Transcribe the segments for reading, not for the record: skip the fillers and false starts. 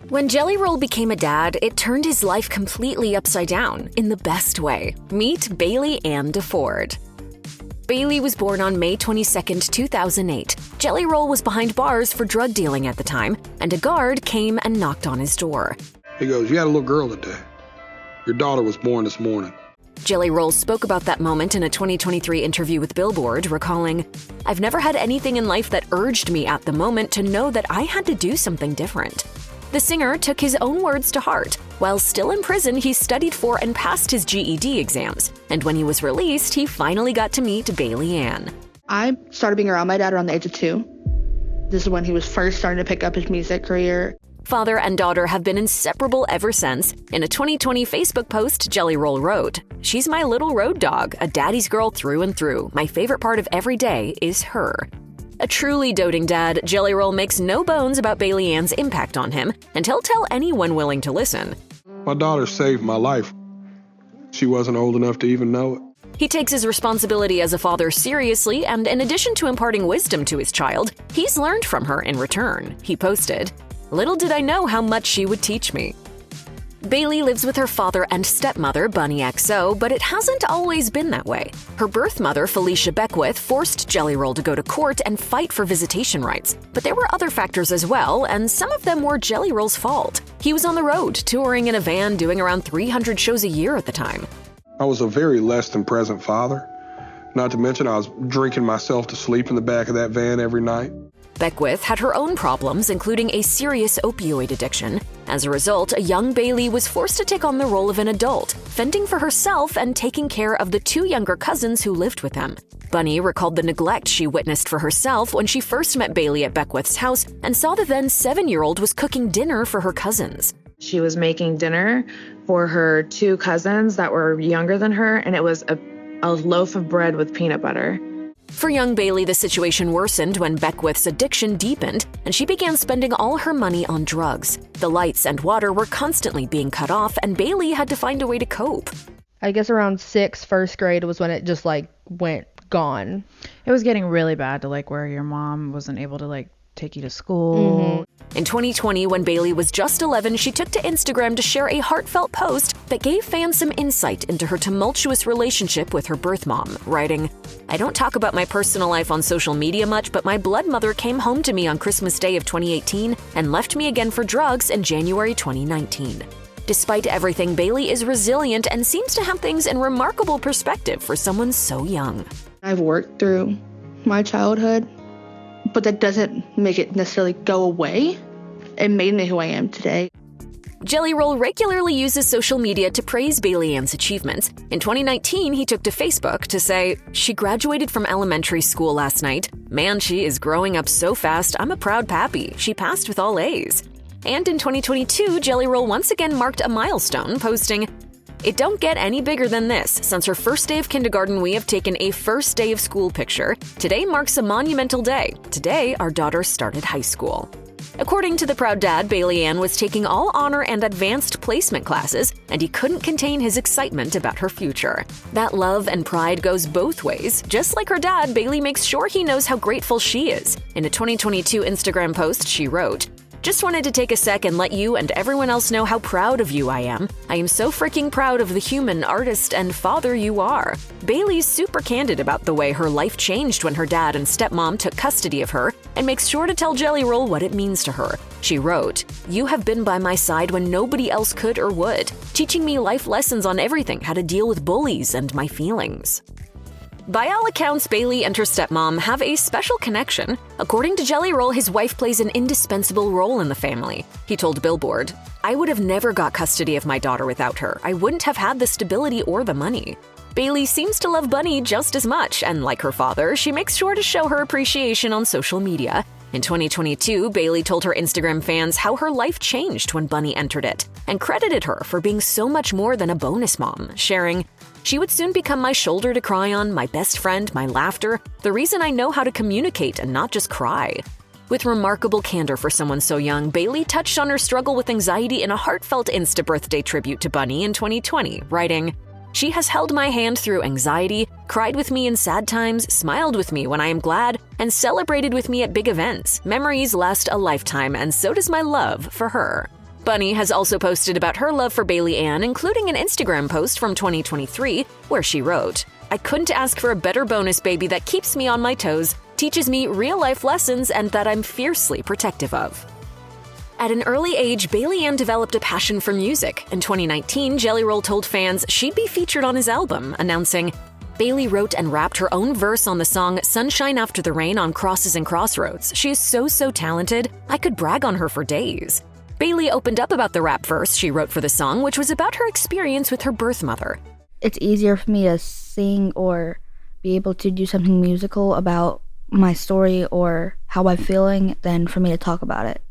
When Jelly Roll became a dad, it turned his life completely upside down, in the best way. Meet Bailee Ann DeFord. Bailee was born on May 22, 2008. Jelly Roll was behind bars for drug dealing at the time, and a guard came and knocked on his door. He goes, "You had a little girl today. Your daughter was born this morning." Jelly Roll spoke about that moment in a 2023 interview with Billboard, recalling, "I've never had anything in life that urged me at the moment to know that I had to do something different." The singer took his own words to heart. While still in prison, he studied for and passed his GED exams. And when he was released, he finally got to meet Bailee Ann. I started being around my dad around the age of 2. This is when he was first starting to pick up his music career. Father and daughter have been inseparable ever since. In a 2020 Facebook post, Jelly Roll wrote, "She's my little road dog, a daddy's girl through and through. My favorite part of every day is her." A truly doting dad, Jelly Roll makes no bones about Bailee Ann's impact on him, and he'll tell anyone willing to listen. My daughter saved my life. She wasn't old enough to even know it. He takes his responsibility as a father seriously, and in addition to imparting wisdom to his child, he's learned from her in return. He posted, "Little did I know how much she would teach me." Bailee lives with her father and stepmother, Bunnie XO, but it hasn't always been that way. Her birth mother, Felicia Beckwith, forced Jelly Roll to go to court and fight for visitation rights. But there were other factors as well, and some of them were Jelly Roll's fault. He was on the road, touring in a van, doing around 300 shows a year at the time. I was a very less than present father. Not to mention I was drinking myself to sleep in the back of that van every night. Beckwith had her own problems, including a serious opioid addiction. As a result, a young Bailee was forced to take on the role of an adult, fending for herself and taking care of the 2 younger cousins who lived with them. Bunnie recalled the neglect she witnessed for herself when she first met Bailee at Beckwith's house and saw the then 7-year-old was cooking dinner for her cousins. She was making dinner for her 2 cousins that were younger than her, and it was a loaf of bread with peanut butter. For young Bailee, the situation worsened when Beckwith's addiction deepened, and she began spending all her money on drugs. The lights and water were constantly being cut off, and Bailee had to find a way to cope. I guess around 6th, 1st grade was when it just went gone. It was getting really bad to where your mom wasn't able to take you to school. In 2020, when Bailee was just 11, she took to Instagram to share a heartfelt post that gave fans some insight into her tumultuous relationship with her birth mom, writing, "I don't talk about my personal life on social media much, but my blood mother came home to me on Christmas Day of 2018 and left me again for drugs in January 2019. Despite everything, Bailee is resilient and seems to have things in remarkable perspective for someone so young." I've worked through my childhood, but that doesn't make it necessarily go away. It made me who I am today. Jelly Roll regularly uses social media to praise Bailee Ann's achievements. In 2019, he took to Facebook to say, "She graduated from elementary school last night. Man, she is growing up so fast. I'm a proud pappy. She passed with all A's." And in 2022, Jelly Roll once again marked a milestone, posting, "It don't get any bigger than this. Since her first day of kindergarten, we have taken a first day of school picture. Today marks a monumental day. Today, our daughter started high school." According to the proud dad, Bailee Ann was taking all honor and advanced placement classes, and he couldn't contain his excitement about her future. That love and pride goes both ways. Just like her dad, Bailee makes sure he knows how grateful she is. In a 2022 Instagram post, she wrote, "Just wanted to take a sec and let you and everyone else know how proud of you I am. I am so freaking proud of the human, artist, and father you are." Bailee's super candid about the way her life changed when her dad and stepmom took custody of her, and makes sure to tell Jelly Roll what it means to her. She wrote, "You have been by my side when nobody else could or would, teaching me life lessons on everything, how to deal with bullies and my feelings." By all accounts, Bailee and her stepmom have a special connection. According to Jelly Roll, his wife plays an indispensable role in the family. He told Billboard, "I would have never got custody of my daughter without her. I wouldn't have had the stability or the money." Bailee seems to love Bunnie just as much, and like her father, she makes sure to show her appreciation on social media. In 2022, Bailee told her Instagram fans how her life changed when Bunnie entered it, and credited her for being so much more than a bonus mom, sharing, "She would soon become my shoulder to cry on, my best friend, my laughter, the reason I know how to communicate and not just cry." With remarkable candor for someone so young, Bailee touched on her struggle with anxiety in a heartfelt Insta-birthday tribute to Bunnie in 2020, writing, "She has held my hand through anxiety, cried with me in sad times, smiled with me when I am glad, and celebrated with me at big events. Memories last a lifetime, and so does my love for her." Bunnie has also posted about her love for Bailee Ann, including an Instagram post from 2023 where she wrote, "I couldn't ask for a better bonus baby that keeps me on my toes, teaches me real-life lessons, and that I'm fiercely protective of." At an early age, Bailee Ann developed a passion for music. In 2019, Jelly Roll told fans she'd be featured on his album, announcing, "Bailee wrote and rapped her own verse on the song Sunshine After the Rain on Crosses and Crossroads. She is so talented, I could brag on her for days." Bailee opened up about the rap verse she wrote for the song, which was about her experience with her birth mother. It's easier for me to sing or be able to do something musical about my story or how I'm feeling than for me to talk about it.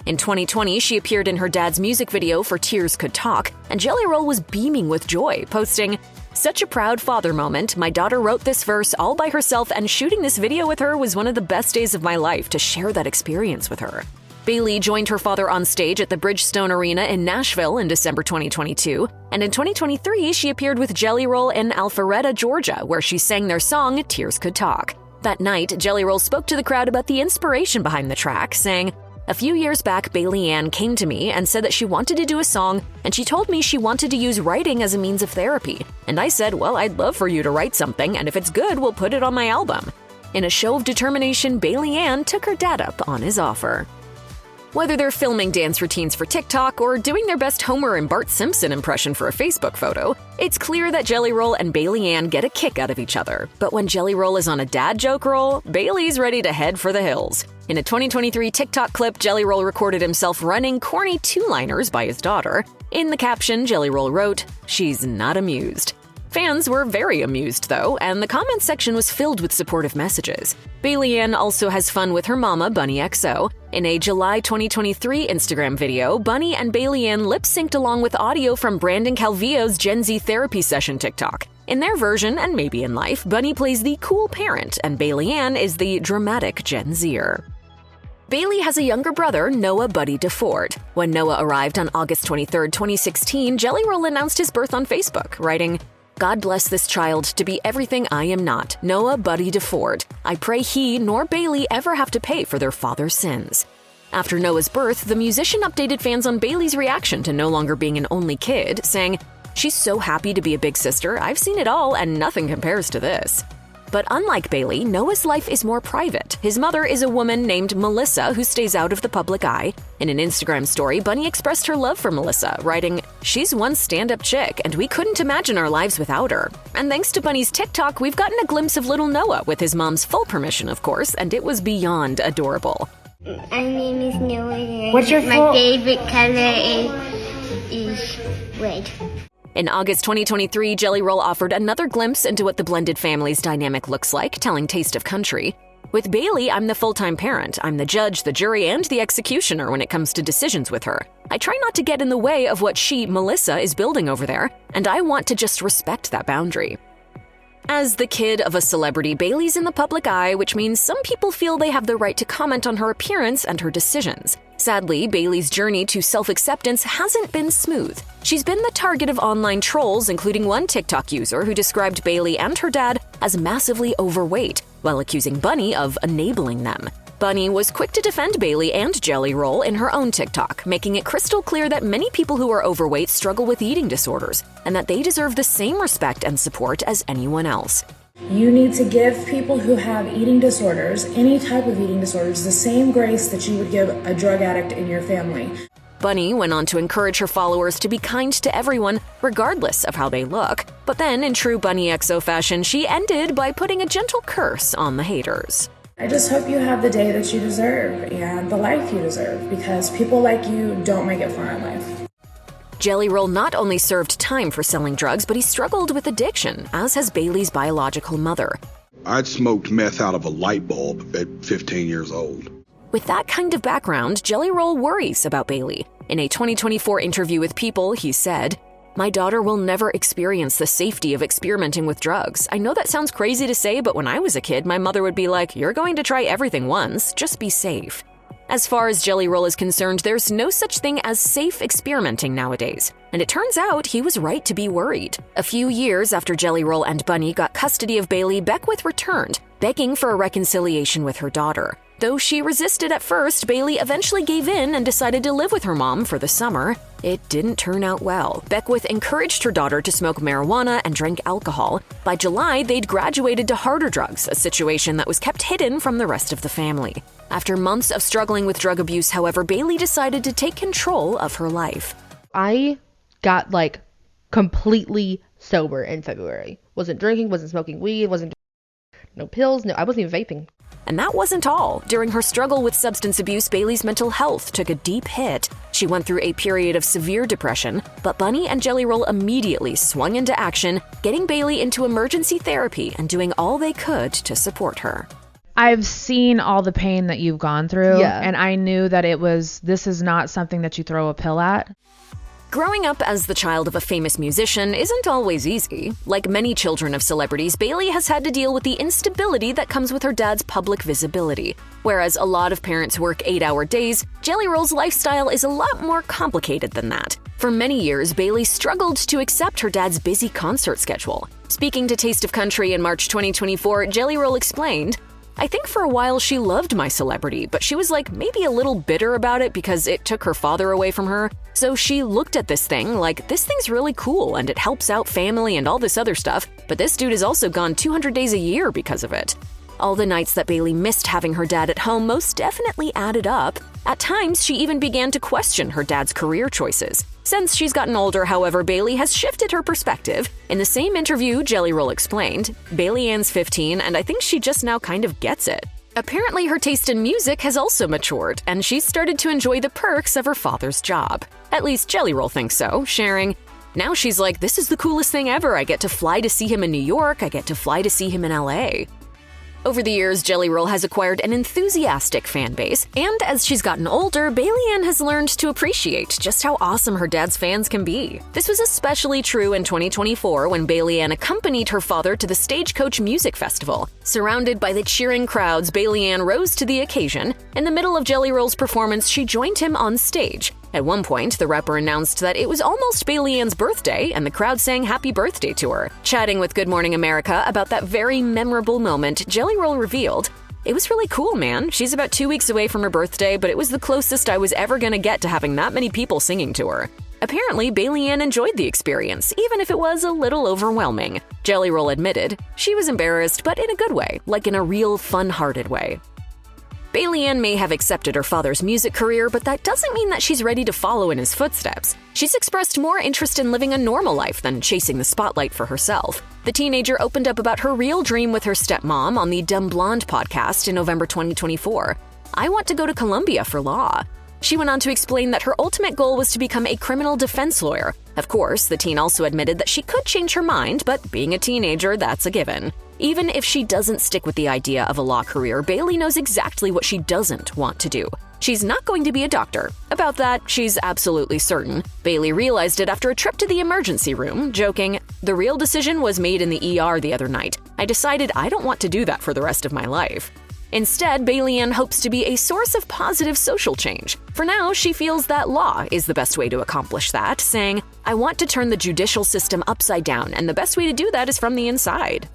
In 2020, she appeared in her dad's music video for Tears Could Talk, and Jelly Roll was beaming with joy, posting, "Such a proud father moment. My daughter wrote this verse all by herself, and shooting this video with her was one of the best days of my life to share that experience with her." Bailee joined her father on stage at the Bridgestone Arena in Nashville in December 2022, and in 2023, she appeared with Jelly Roll in Alpharetta, Georgia, where she sang their song Tears Could Talk. That night, Jelly Roll spoke to the crowd about the inspiration behind the track, saying, "A few years back, Bailee Ann came to me and said that she wanted to do a song, and she told me she wanted to use writing as a means of therapy. And I said, well, I'd love for you to write something, and if it's good, we'll put it on my album." In a show of determination, Bailee Ann took her dad up on his offer. Whether they're filming dance routines for TikTok or doing their best Homer and Bart Simpson impression for a Facebook photo, it's clear that Jelly Roll and Bailee Ann get a kick out of each other. But when Jelly Roll is on a dad joke roll, Bailee's ready to head for the hills. In a 2023 TikTok clip, Jelly Roll recorded himself running corny two-liners by his daughter. In the caption, Jelly Roll wrote, "She's not amused." Fans were very amused, though, and the comment section was filled with supportive messages. Bailee Ann also has fun with her mama, Bunnie XO. In a July 2023 Instagram video, Bunnie and Bailee Ann lip-synced along with audio from Brandon Calvillo's Gen Z therapy session TikTok. In their version, and maybe in life, Bunnie plays the cool parent, and Bailee Ann is the dramatic Gen Zer. Bailee has a younger brother, Noah Buddy DeFord. When Noah arrived on August 23, 2016, Jelly Roll announced his birth on Facebook, writing, "God bless this child to be everything I am not, Noah Buddy DeFord. I pray he nor Bailee ever have to pay for their father's sins." After Noah's birth, the musician updated fans on Bailee's reaction to no longer being an only kid, saying, "She's so happy to be a big sister. I've seen it all, and nothing compares to this." But unlike Bailee, Noah's life is more private. His mother is a woman named Melissa who stays out of the public eye. In an Instagram story, Bunnie expressed her love for Melissa, writing, "She's one stand-up chick, and we couldn't imagine our lives without her." And thanks to Bunnie's TikTok, we've gotten a glimpse of little Noah, with his mom's full permission, of course, and it was beyond adorable. My name is Noah. What's your My favorite color is red. In August 2023, Jelly Roll offered another glimpse into what the blended family's dynamic looks like, telling Taste of Country. "With Bailee, I'm the full-time parent. I'm the judge, the jury, and the executioner when it comes to decisions with her. I try not to get in the way of what she, Melissa, is building over there, and I want to just respect that boundary." As the kid of a celebrity, Bailee's in the public eye, which means some people feel they have the right to comment on her appearance and her decisions. Sadly, Bailee's journey to self-acceptance hasn't been smooth. She's been the target of online trolls, including one TikTok user who described Bailee and her dad as massively overweight, while accusing Bunnie of enabling them. Bunnie was quick to defend Bailee and Jelly Roll in her own TikTok, making it crystal clear that many people who are overweight struggle with eating disorders, and that they deserve the same respect and support as anyone else. You need to give people who have eating disorders, any type of eating disorders, the same grace that you would give a drug addict in your family. Bunnie went on to encourage her followers to be kind to everyone, regardless of how they look. But then, in true Bunnie XO fashion, she ended by putting a gentle curse on the haters. I just hope you have the day that you deserve and the life you deserve, because people like you don't make it far in life. Jelly Roll not only served time for selling drugs, but he struggled with addiction, as has Bailee's biological mother. I'd smoked meth out of a light bulb at 15 years old. With that kind of background, Jelly Roll worries about Bailee. In a 2024 interview with People, he said, "My daughter will never experience the safety of experimenting with drugs. I know that sounds crazy to say, but when I was a kid, my mother would be like, 'You're going to try everything once, just be safe.'" As far as Jelly Roll is concerned, there's no such thing as safe experimenting nowadays. And it turns out he was right to be worried. A few years after Jelly Roll and Bunnie got custody of Bailee, Beckwith returned, begging for a reconciliation with her daughter. Though she resisted at first, Bailee eventually gave in and decided to live with her mom for the summer. It didn't turn out well. Beckwith encouraged her daughter to smoke marijuana and drink alcohol. By July, they'd graduated to harder drugs, a situation that was kept hidden from the rest of the family. After months of struggling with drug abuse, however, Bailee decided to take control of her life. I got completely sober in February. Wasn't drinking, wasn't smoking weed, wasn't no pills, I wasn't even vaping. And that wasn't all. During her struggle with substance abuse, Bailee's mental health took a deep hit. She went through a period of severe depression, but Bunnie and Jelly Roll immediately swung into action, getting Bailee into emergency therapy and doing all they could to support her. I've seen all the pain that you've gone through, Yeah. and I knew that this is not something that you throw a pill at. Growing up as the child of a famous musician isn't always easy. Like many children of celebrities, Bailee has had to deal with the instability that comes with her dad's public visibility. Whereas a lot of parents work 8-hour days, Jelly Roll's lifestyle is a lot more complicated than that. For many years, Bailee struggled to accept her dad's busy concert schedule. Speaking to Taste of Country in March 2024, Jelly Roll explained, "I think for a while she loved my celebrity, but she was maybe a little bitter about it because it took her father away from her. So she looked at this thing this thing's really cool and it helps out family and all this other stuff, but this dude is also gone 200 days a year because of it." All the nights that Bailee missed having her dad at home most definitely added up. At times, she even began to question her dad's career choices. Since she's gotten older, however, Bailee has shifted her perspective. In the same interview, Jelly Roll explained, "Bailee Ann's 15, and I think she just now kind of gets it." Apparently, her taste in music has also matured, and she's started to enjoy the perks of her father's job. At least Jelly Roll thinks so, sharing, "Now she's like, this is the coolest thing ever. I get to fly to see him in New York. I get to fly to see him in LA." Over the years, Jelly Roll has acquired an enthusiastic fan base, and as she's gotten older, Bailee Ann has learned to appreciate just how awesome her dad's fans can be. This was especially true in 2024 when Bailee Ann accompanied her father to the Stagecoach Music Festival. Surrounded by the cheering crowds, Bailee Ann rose to the occasion. In the middle of Jelly Roll's performance, she joined him on stage. At one point, the rapper announced that it was almost Bailee Ann's birthday, and the crowd sang happy birthday to her. Chatting with Good Morning America about that very memorable moment, Jelly Roll revealed, "It was really cool, man. She's about 2 weeks away from her birthday, but it was the closest I was ever gonna get to having that many people singing to her." Apparently, Bailee Ann enjoyed the experience, even if it was a little overwhelming. Jelly Roll admitted, "She was embarrassed, but in a good way, in a real fun-hearted way." Bailee Ann may have accepted her father's music career, but that doesn't mean that she's ready to follow in his footsteps. She's expressed more interest in living a normal life than chasing the spotlight for herself. The teenager opened up about her real dream with her stepmom on the Dumb Blonde podcast in November 2024. "I want to go to Columbia for law." She went on to explain that her ultimate goal was to become a criminal defense lawyer. Of course, the teen also admitted that she could change her mind, but being a teenager, that's a given. Even if she doesn't stick with the idea of a law career, Bailee knows exactly what she doesn't want to do. She's not going to be a doctor. About that, she's absolutely certain. Bailee realized it after a trip to the emergency room, joking, "The real decision was made in the ER the other night. I decided I don't want to do that for the rest of my life." Instead, Bailee Ann hopes to be a source of positive social change. For now, she feels that law is the best way to accomplish that, saying, "I want to turn the judicial system upside down, and the best way to do that is from the inside."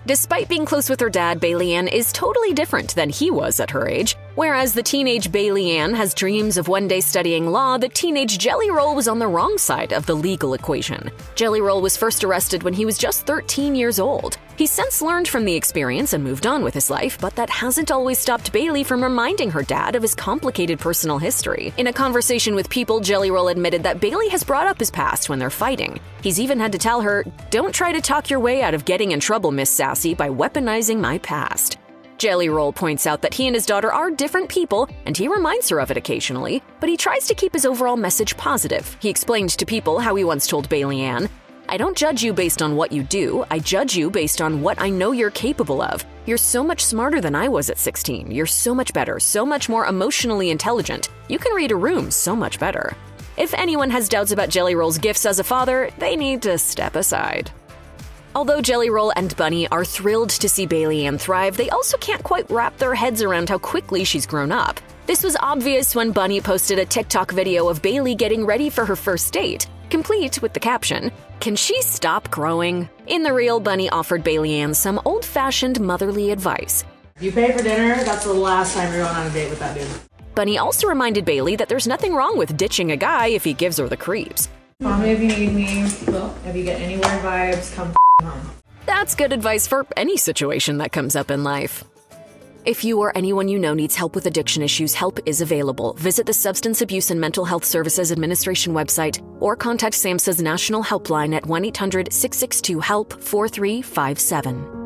Despite being close with her dad, Bailee Ann is totally different than he was at her age. Whereas the teenage Bailee Ann has dreams of one day studying law, the teenage Jelly Roll was on the wrong side of the legal equation. Jelly Roll was first arrested when he was just 13 years old. He's since learned from the experience and moved on with his life, but that hasn't always stopped Bailee from reminding her dad of his complicated personal history. In a conversation with People, Jelly Roll admitted that Bailee has brought up his past when they're fighting. He's even had to tell her, "Don't try to talk your way out of getting in trouble, Miss Sassy, by weaponizing my past." Jelly Roll points out that he and his daughter are different people, and he reminds her of it occasionally, but he tries to keep his overall message positive. He explained to People how he once told Bailee Ann, "I don't judge you based on what you do, I judge you based on what I know you're capable of. You're so much smarter than I was at 16. You're so much better, so much more emotionally intelligent. You can read a room so much better." If anyone has doubts about Jelly Roll's gifts as a father, they need to step aside. Although Jelly Roll and Bunnie are thrilled to see Bailee Ann thrive, they also can't quite wrap their heads around how quickly she's grown up. This was obvious when Bunnie posted a TikTok video of Bailee getting ready for her first date, complete with the caption, "Can she stop growing?" In the reel, Bunnie offered Bailee Ann some old-fashioned motherly advice. You pay for dinner, that's the last time you're going on a date with that dude. Bunnie also reminded Bailee that there's nothing wrong with ditching a guy if he gives her the creeps. Call me if you need me. If you get any weird vibes, come home. That's good advice for any situation that comes up in life. If you or anyone you know needs help with addiction issues, help is available. Visit the Substance Abuse and Mental Health Services Administration website or contact SAMHSA's national helpline at 1-800-662-HELP-4357.